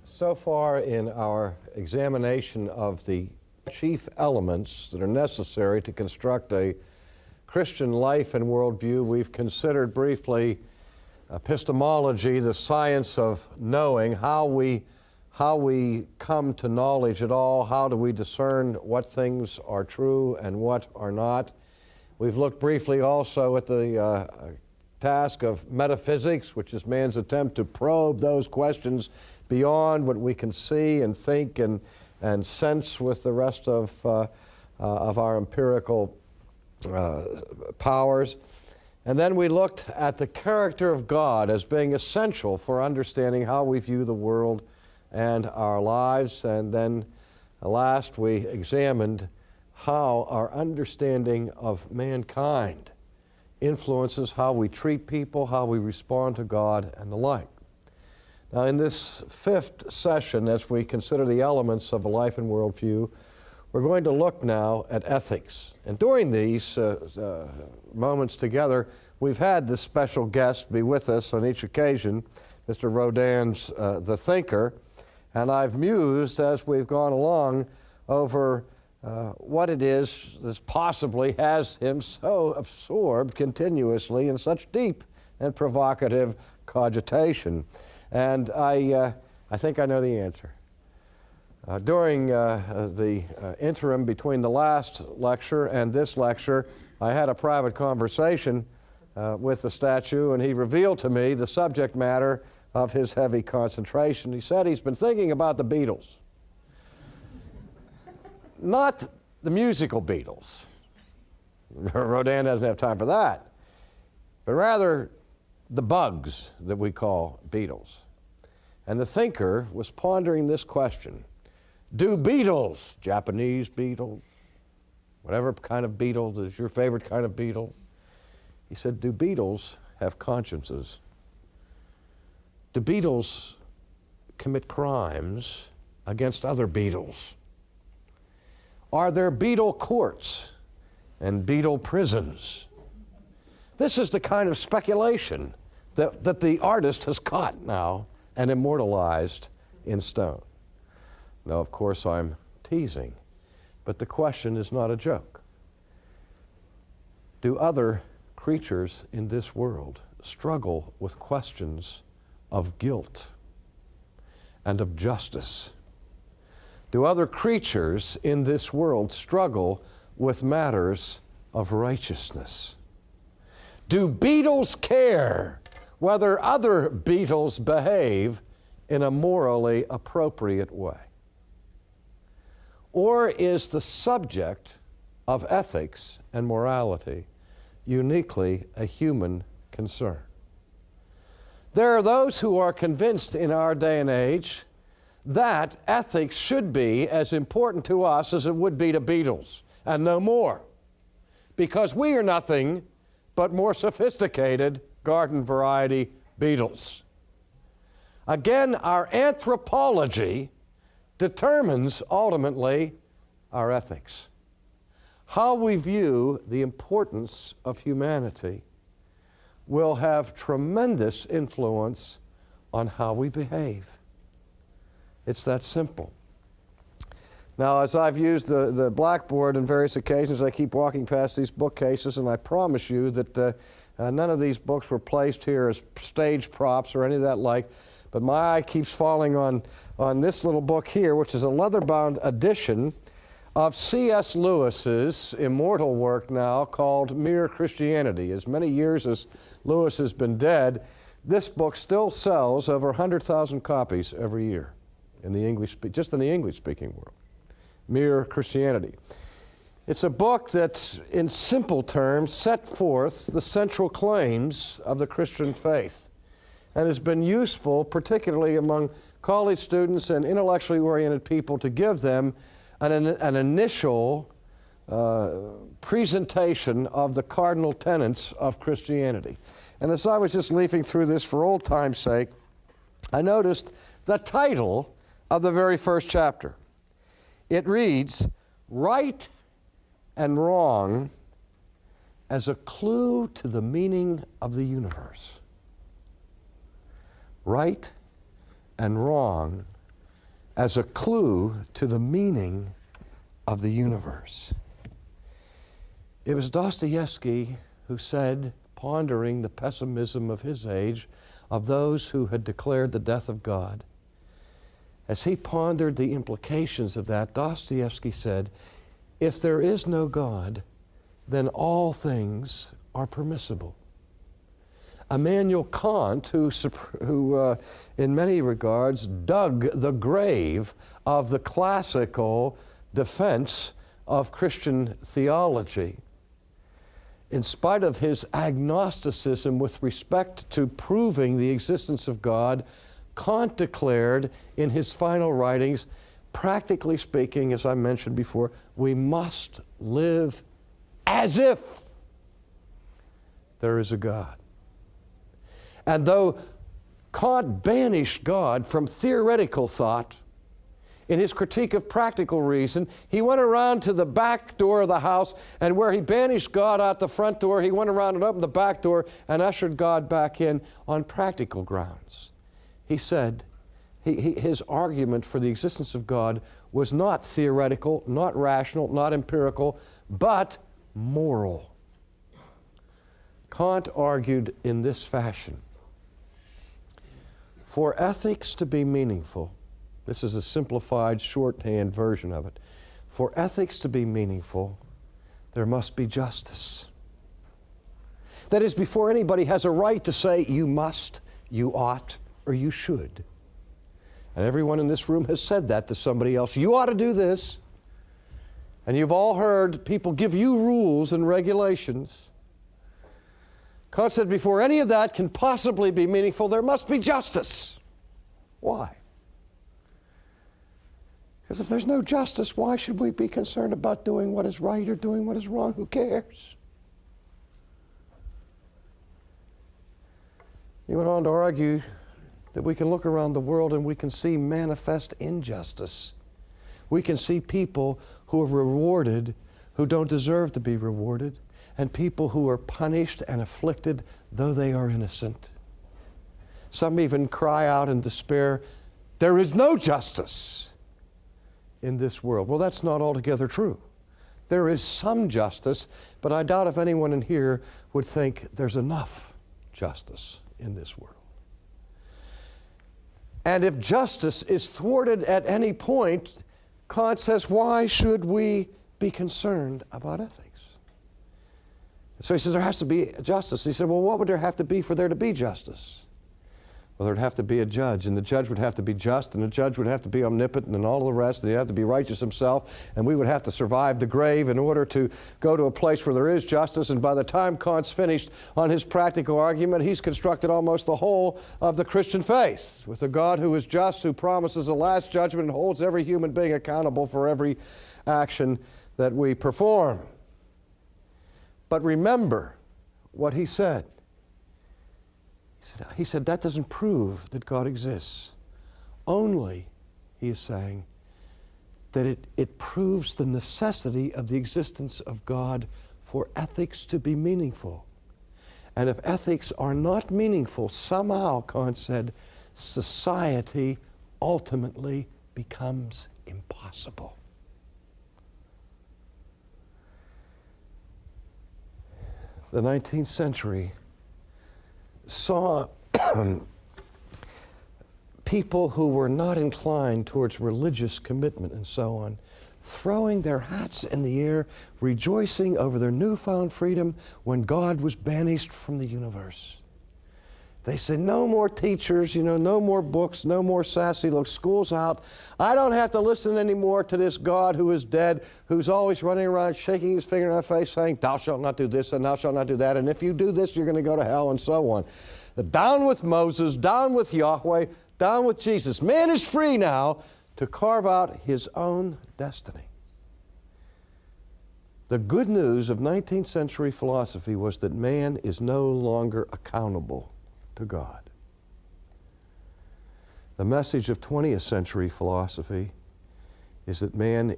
So far in our examination of the chief elements that are necessary to construct a Christian life and worldview, we've considered briefly epistemology, the science of knowing, how we come to knowledge at all, how do we discern what things are true and what are not. We've looked briefly also at the task of metaphysics, which is man's attempt to probe those questions beyond what we can see and think and sense with the rest of our empirical powers. And then we looked at the character of God as being essential for understanding how we view the world and our lives. And then last we examined how our understanding of mankind influences how we treat people, how we respond to God, and the like. Now, in this fifth session, as we consider the elements of a life and worldview, we're going to look now at ethics. And during these moments together, we've had this special guest be with us on each occasion, Mr. Rodin's The Thinker, and I've mused as we've gone along over what it is that possibly has him so absorbed continuously in such deep and provocative cogitation. And I think I know the answer. During the interim between the last lecture and this lecture, I had a private conversation with the statue, and he revealed to me the subject matter of his heavy concentration. He said he's been thinking about the Beatles. Not the musical Beatles. Rodin doesn't have time for that. But rather the bugs that we call beetles. And the thinker was pondering this question: do beetles, Japanese beetles, whatever kind of beetle is your favorite kind of beetle, he said, do beetles have consciences? Do beetles commit crimes against other beetles? Are there beetle courts and beetle prisons? This is the kind of speculation that the artist has caught now and immortalized in stone. Now, of course, I'm teasing, but the question is not a joke. Do other creatures in this world struggle with questions of guilt and of justice? Do other creatures in this world struggle with matters of righteousness? Do beetles care whether other beetles behave in a morally appropriate way? Or is the subject of ethics and morality uniquely a human concern? There are those who are convinced in our day and age that ethics should be as important to us as it would be to beetles, and no more, because we are nothing but more sophisticated garden variety beetles. Again, our anthropology determines ultimately our ethics. How we view the importance of humanity will have tremendous influence on how we behave. It's that simple. Now, as I've used the blackboard on various occasions, I keep walking past these bookcases, and I promise you that none of these books were placed here as stage props or any of that like, but my eye keeps falling on this little book here, which is a leather-bound edition of C.S. Lewis's immortal work now called Mere Christianity. As many years as Lewis has been dead, this book still sells over 100,000 copies every year in the just in the English-speaking world. Mere Christianity. It's a book that, in simple terms, set forth the central claims of the Christian faith and has been useful, particularly among college students and intellectually oriented people, to give them an initial presentation of the cardinal tenets of Christianity. And as I was just leafing through this for old time's sake, I noticed the title of the very first chapter. It reads, Right and Wrong as a Clue to the Meaning of the Universe. Right and wrong as a clue to the meaning of the universe. It was Dostoevsky who said, pondering the pessimism of his age, of those who had declared the death of God, as he pondered the implications of that, Dostoevsky said, if there is no God, then all things are permissible. Immanuel Kant, who in many regards dug the grave of the classical defense of Christian theology, in spite of his agnosticism with respect to proving the existence of God, Kant declared in his final writings, practically speaking, as I mentioned before, we must live as if there is a God. And though Kant banished God from theoretical thought, in his critique of practical reason, he went around to the back door of the house, and where he banished God out the front door, he went around and opened the back door and ushered God back in on practical grounds. He said his argument for the existence of God was not theoretical, not rational, not empirical, but moral. Kant argued in this fashion: for ethics to be meaningful, this is a simplified shorthand version of it, for ethics to be meaningful, there must be justice. That is, before anybody has a right to say you must, you ought, or you should. And everyone in this room has said that to somebody else. You ought to do this. And you've all heard people give you rules and regulations. Kant said before any of that can possibly be meaningful, there must be justice. Why? Because if there's no justice, why should we be concerned about doing what is right or doing what is wrong? Who cares? He went on to argue that we can look around the world and we can see manifest injustice. We can see people who are rewarded who don't deserve to be rewarded, and people who are punished and afflicted though they are innocent. Some even cry out in despair, there is no justice in this world. Well, that's not altogether true. There is some justice, but I doubt if anyone in here would think there's enough justice in this world. And if justice is thwarted at any point, Kant says, why should we be concerned about ethics? So he says there has to be justice. He said, well, what would there have to be for there to be justice? Well, there'd have to be a judge, and the judge would have to be just, and the judge would have to be omnipotent, and all of the rest, and he'd have to be righteous himself, and we would have to survive the grave in order to go to a place where there is justice. And by the time Kant's finished on his practical argument, he's constructed almost the whole of the Christian faith, with a God who is just, who promises a last judgment and holds every human being accountable for every action that we perform. But remember what he said. He said that doesn't prove that God exists. Only, he is saying, that it proves the necessity of the existence of God for ethics to be meaningful. And if ethics are not meaningful, somehow, Kant said, society ultimately becomes impossible. The 19th century saw people who were not inclined towards religious commitment and so on throwing their hats in the air, rejoicing over their newfound freedom when God was banished from the universe. They said, no more teachers, no more books, no more sassy looks, school's out. I don't have to listen anymore to this God who is dead, who's always running around shaking his finger in our face saying, thou shalt not do this and thou shalt not do that, and if you do this, you're going to go to hell, and so on. Down with Moses, down with Yahweh, down with Jesus. Man is free now to carve out his own destiny. The good news of 19th century philosophy was that man is no longer accountable to God. The message of 20th century philosophy is that man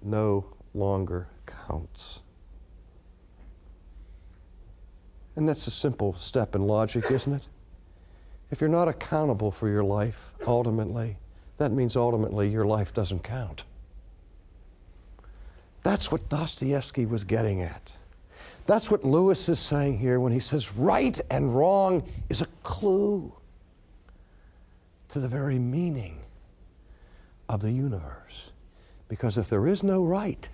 no longer counts. And that's a simple step in logic, isn't it? If you're not accountable for your life, ultimately, that means ultimately your life doesn't count. That's what Dostoevsky was getting at. That's what Lewis is saying here when he says right and wrong is a clue to the very meaning of the universe. Because if there is no right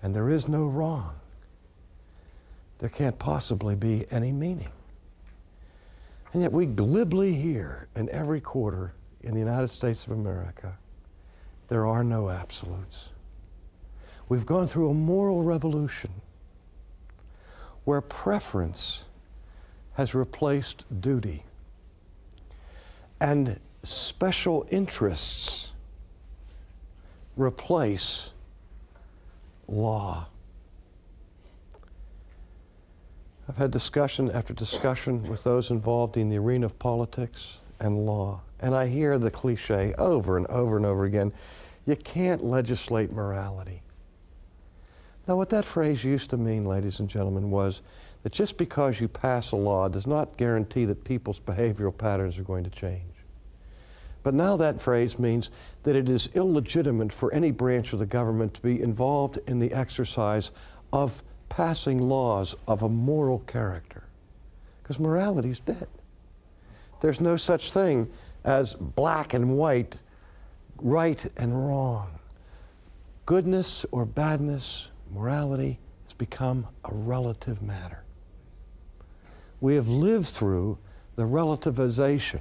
and there is no wrong, there can't possibly be any meaning. And yet we glibly hear in every quarter in the United States of America, there are no absolutes. We've gone through a moral revolution where preference has replaced duty and special interests replace law. I've had discussion after discussion with those involved in the arena of politics and law, and I hear the cliche over and over and over again, you can't legislate morality. Now, what that phrase used to mean, ladies and gentlemen, was that just because you pass a law does not guarantee that people's behavioral patterns are going to change. But now that phrase means that it is illegitimate for any branch of the government to be involved in the exercise of passing laws of a moral character, because morality is dead. There's no such thing as black and white, right and wrong. Goodness or badness, morality has become a relative matter. We have lived through the relativization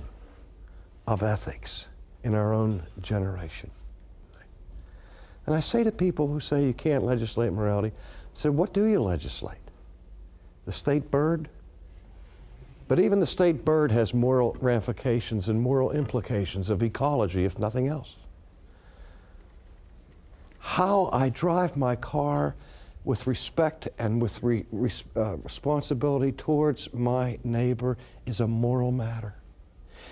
of ethics in our own generation. And I say to people who say you can't legislate morality, I said, what do you legislate? The state bird? But even the state bird has moral ramifications and moral implications of ecology, if nothing else. How I drive my car with respect and with responsibility towards my neighbor is a moral matter.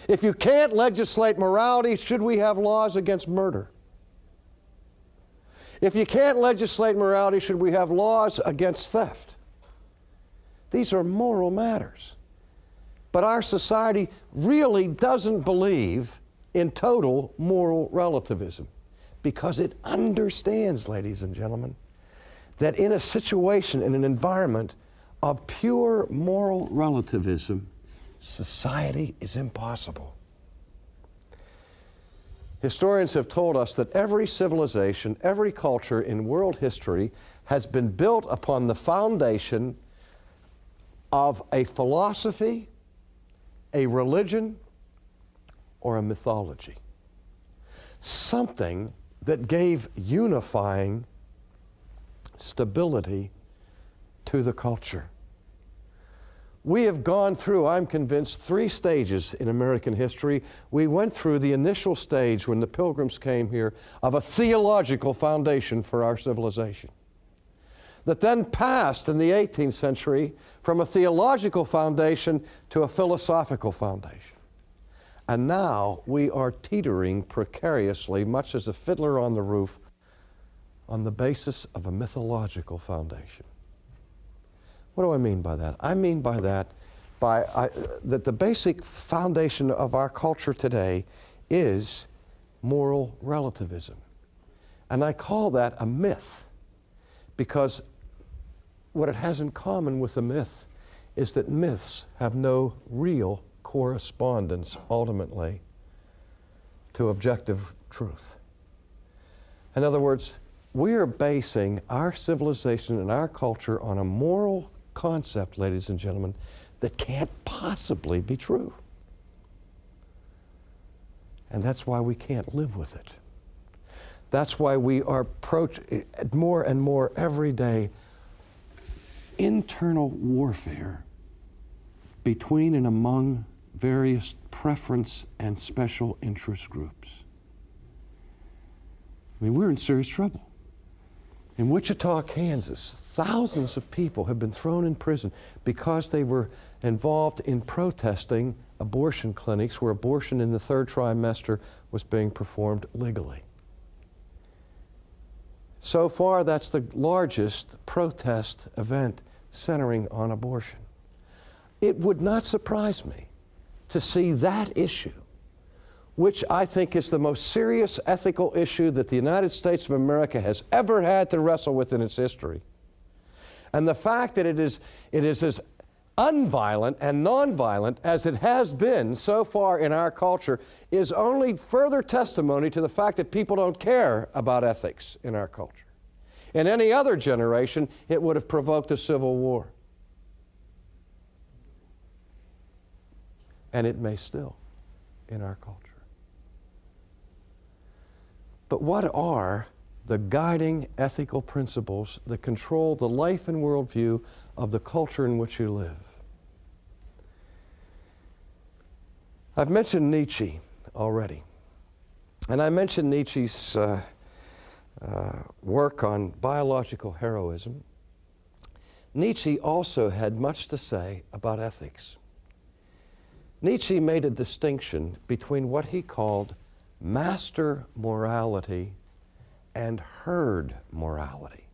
If you can't legislate morality, should we have laws against murder? If you can't legislate morality, should we have laws against theft? These are moral matters. But our society really doesn't believe in total moral relativism, because it understands, ladies and gentlemen, that in a situation, in an environment of pure moral relativism, society is impossible. Historians have told us that every civilization, every culture in world history has been built upon the foundation of a philosophy, a religion, or a mythology. Something that gave unifying stability to the culture. We have gone through, I'm convinced, 3 stages in American history. We went through the initial stage when the Pilgrims came here of a theological foundation for our civilization, that then passed in the 18th century from a theological foundation to a philosophical foundation. And now we are teetering precariously, much as a fiddler on the roof, on the basis of a mythological foundation. What do I mean by that? I mean by that that the basic foundation of our culture today is moral relativism. And I call that a myth, because what it has in common with a myth is that myths have no real correspondence, ultimately, to objective truth. In other words, we are basing our civilization and our culture on a moral concept, ladies and gentlemen, that can't possibly be true. And that's why we can't live with it. That's why we are approaching more and more every day internal warfare between and among various preference and special interest groups. I mean, we're in serious trouble. In Wichita, Kansas, thousands of people have been thrown in prison because they were involved in protesting abortion clinics where abortion in the 3rd trimester was being performed legally. So far, that's the largest protest event centering on abortion. It would not surprise me to see that issue which I think is the most serious ethical issue that the United States of America has ever had to wrestle with in its history. And the fact that it is as unviolent and nonviolent as it has been so far in our culture is only further testimony to the fact that people don't care about ethics in our culture. In any other generation, it would have provoked a civil war. And it may still in our culture. But what are the guiding ethical principles that control the life and worldview of the culture in which you live? I've mentioned Nietzsche already. And I mentioned Nietzsche's work on biological heroism. Nietzsche also had much to say about ethics. Nietzsche made a distinction between what he called master morality and herd morality.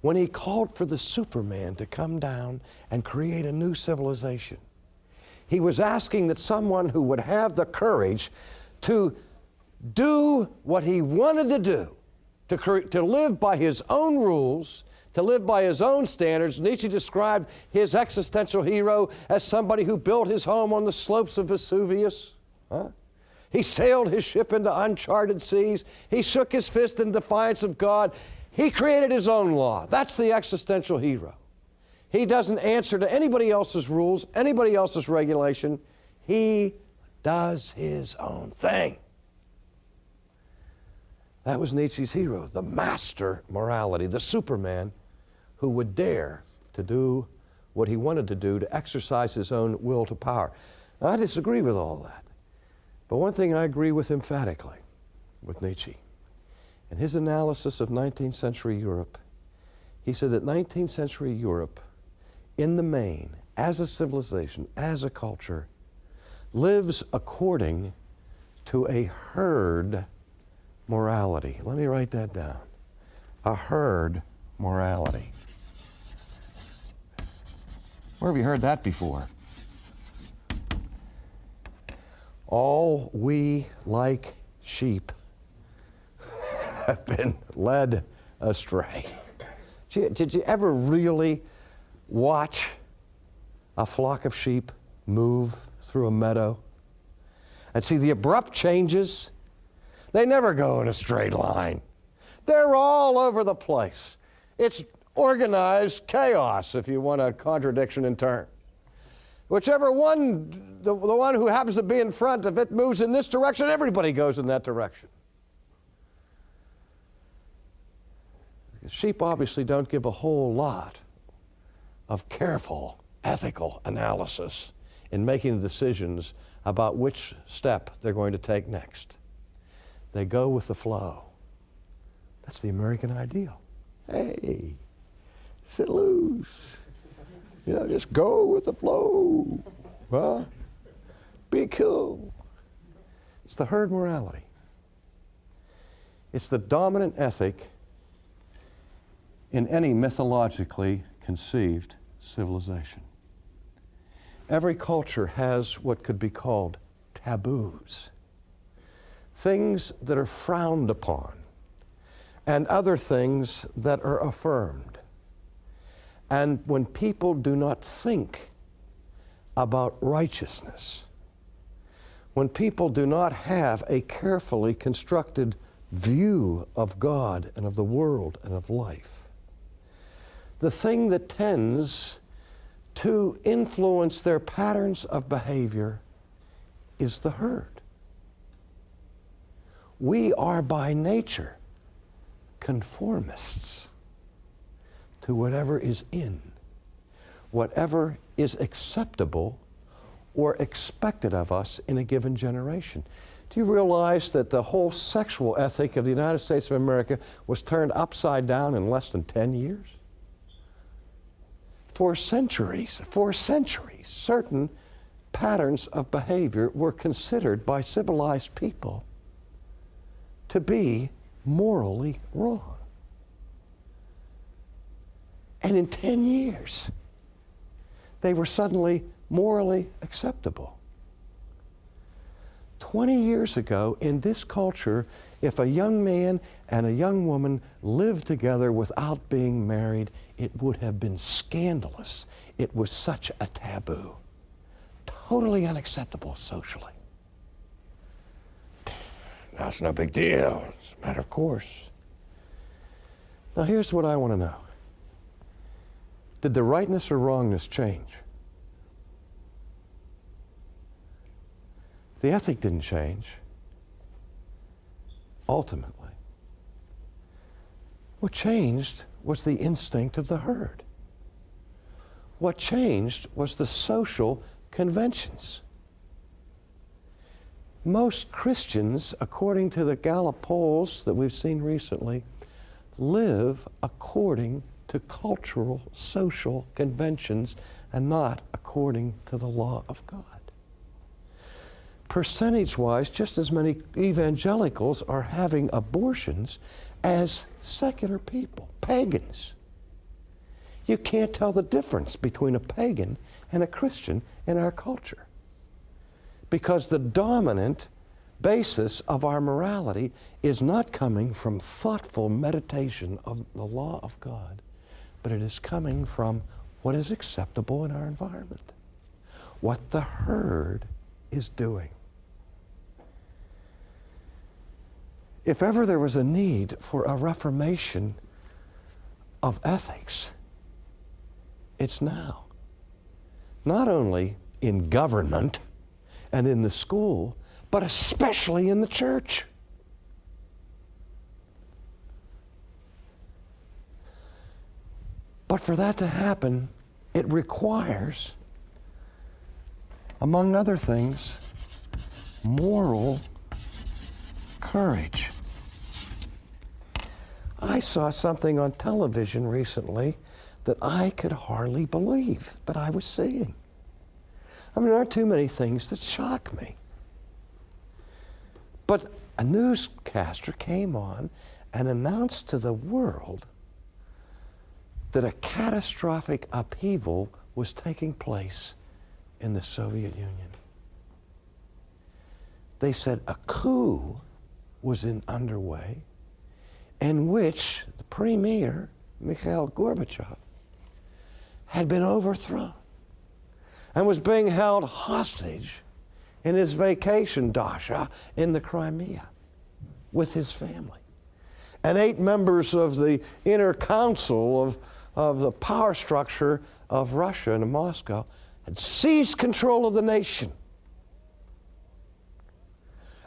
When he called for the Superman to come down and create a new civilization, he was asking that someone who would have the courage to do what he wanted to do, to live by his own rules, to live by his own standards. Nietzsche described his existential hero as somebody who built his home on the slopes of Vesuvius. He sailed his ship into uncharted seas. He shook his fist in defiance of God. He created his own law. That's the existential hero. He doesn't answer to anybody else's rules, anybody else's regulation. He does his own thing. That was Nietzsche's hero, the master morality, the Superman who would dare to do what he wanted to do, to exercise his own will to power. Now, I disagree with all that. But one thing I agree with emphatically with Nietzsche. In his analysis of 19th century Europe, he said that 19th century Europe, in the main, as a civilization, as a culture, lives according to a herd morality. Let me write that down. A herd morality. Where have you heard that before? All we, like sheep, have been led astray. Did you ever really watch a flock of sheep move through a meadow and see the abrupt changes? They never go in a straight line. They're all over the place. It's organized chaos, if you want a contradiction in terms. Whichever one, the one who happens to be in front, if it moves in this direction, everybody goes in that direction. Sheep obviously don't give a whole lot of careful, ethical analysis in making decisions about which step they're going to take next. They go with the flow. That's the American ideal. Hey, sit loose. You know, just go with the flow. Huh? Be cool. It's the herd morality. It's the dominant ethic in any mythologically conceived civilization. Every culture has what could be called taboos, things that are frowned upon, and other things that are affirmed. And when people do not think about righteousness, when people do not have a carefully constructed view of God and of the world and of life, the thing that tends to influence their patterns of behavior is the herd. We are by nature conformists to whatever is in, whatever is acceptable or expected of us in a given generation. Do you realize that the whole sexual ethic of the United States of America was turned upside down in less than 10 years? For centuries, certain patterns of behavior were considered by civilized people to be morally wrong. And in 10 years, they were suddenly morally acceptable. 20 years ago, in this culture, if a young man and a young woman lived together without being married, it would have been scandalous. It was such a taboo. Totally unacceptable socially. That's no big deal. It's a matter of course. Now here's what I want to know. Did the rightness or wrongness change? The ethic didn't change, ultimately. What changed was the instinct of the herd. What changed was the social conventions. Most Christians, according to the Gallup polls that we've seen recently, live according to cultural, social conventions and not according to the law of God. Percentage-wise, just as many evangelicals are having abortions as secular people, pagans. You can't tell the difference between a pagan and a Christian in our culture, because the dominant basis of our morality is not coming from thoughtful meditation of the law of God, but it is coming from what is acceptable in our environment, what the herd is doing. If ever there was a need for a reformation of ethics, it's now. Not only in government and in the school, but especially in the church. But for that to happen, it requires, among other things, moral courage. I saw something on television recently that I could hardly believe that I was seeing. I mean, there aren't too many things that shock me. But a newscaster came on and announced to the world that a catastrophic upheaval was taking place in the Soviet Union. They said a coup was underway in which the premier, Mikhail Gorbachev, had been overthrown and was being held hostage in his vacation dacha in the Crimea with his family. And 8 members of the inner council of the power structure of Russia and Moscow had seized control of the nation.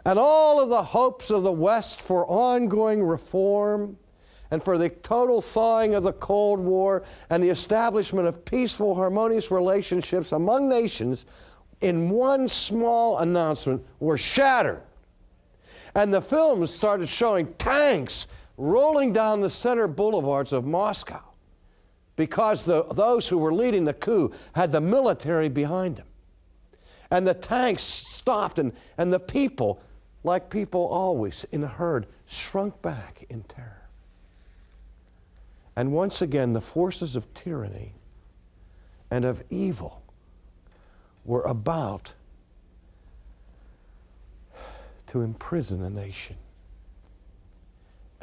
And all of the hopes of the West for ongoing reform and for the total thawing of the Cold War and the establishment of peaceful, harmonious relationships among nations in one small announcement were shattered. And the films started showing tanks rolling down the center boulevards of Moscow because those who were leading the coup had the military behind them. And the tanks stopped, and the people, like people always in a herd, shrunk back in terror. And once again, the forces of tyranny and of evil were about to imprison a nation.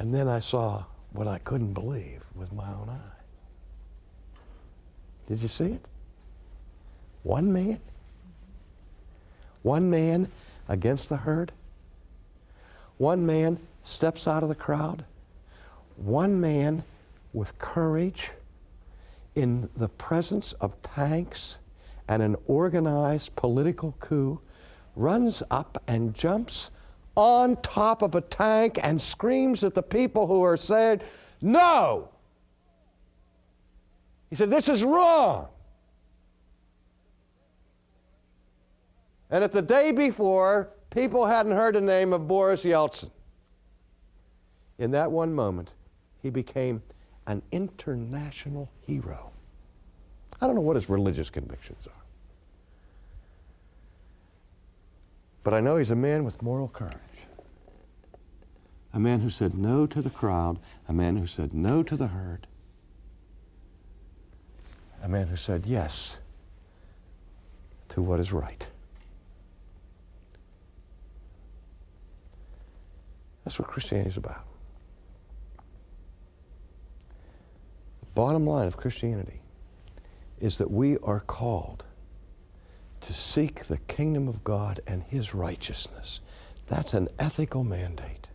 And then I saw what I couldn't believe with my own eye. Did you see it? One man? One man against the herd? One man steps out of the crowd? One man with courage in the presence of tanks and an organized political coup runs up and jumps on top of a tank and screams at the people who are saying, "No!" He said, "This is wrong." And if the day before, people hadn't heard the name of Boris Yeltsin, in that one moment, he became an international hero. I don't know what his religious convictions are, but I know he's a man with moral courage. A man who said no to the crowd, a man who said no to the herd, a man who said yes to what is right. That's what Christianity is about. The bottom line of Christianity is that we are called to seek the kingdom of God and His righteousness. That's an ethical mandate.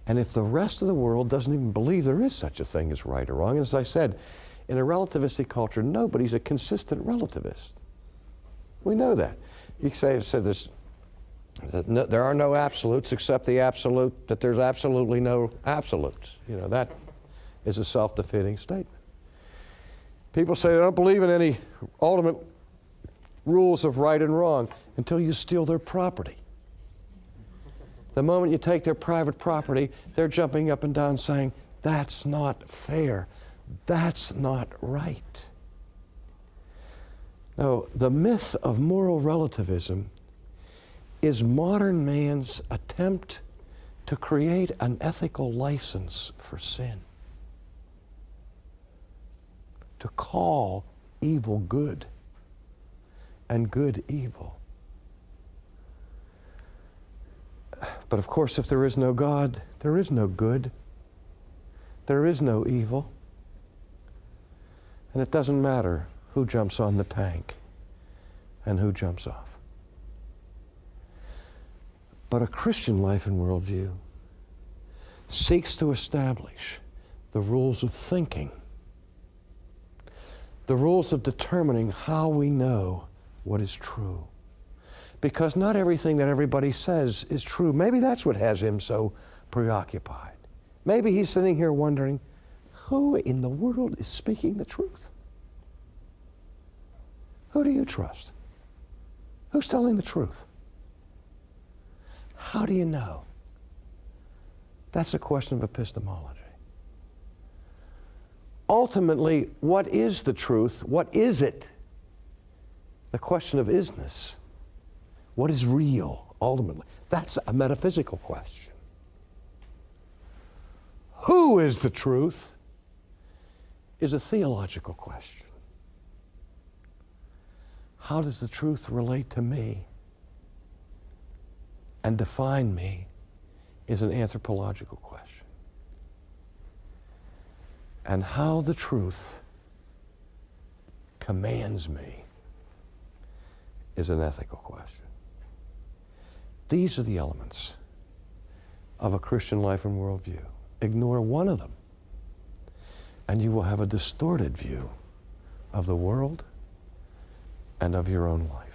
And if the rest of the world doesn't even believe there is such a thing as right or wrong, as I said, in a relativistic culture, nobody's a consistent relativist. We know that. You say there are no absolutes except the absolute, that there's absolutely no absolutes. You know, that is a self-defeating statement. People say they don't believe in any ultimate rules of right and wrong until you steal their property. The moment you take their private property, they're jumping up and down saying, that's not fair. That's not right. Now, the myth of moral relativism is modern man's attempt to create an ethical license for sin, to call evil good and good evil. But of course, if there is no God, there is no good. There is no evil. And it doesn't matter who jumps on the tank and who jumps off. But a Christian life and worldview seeks to establish the rules of thinking, the rules of determining how we know what is true. Because not everything that everybody says is true. Maybe that's what has him so preoccupied. Maybe he's sitting here wondering, who in the world is speaking the truth? Who do you trust? Who's telling the truth? How do you know? That's a question of epistemology. Ultimately, what is the truth? What is it? The question of isness. What is real, ultimately? That's a metaphysical question. Who is the truth is a theological question. How does the truth relate to me and define me is an anthropological question. And how the truth commands me is an ethical question. These are the elements of a Christian life and worldview. Ignore one of them, and you will have a distorted view of the world and of your own life.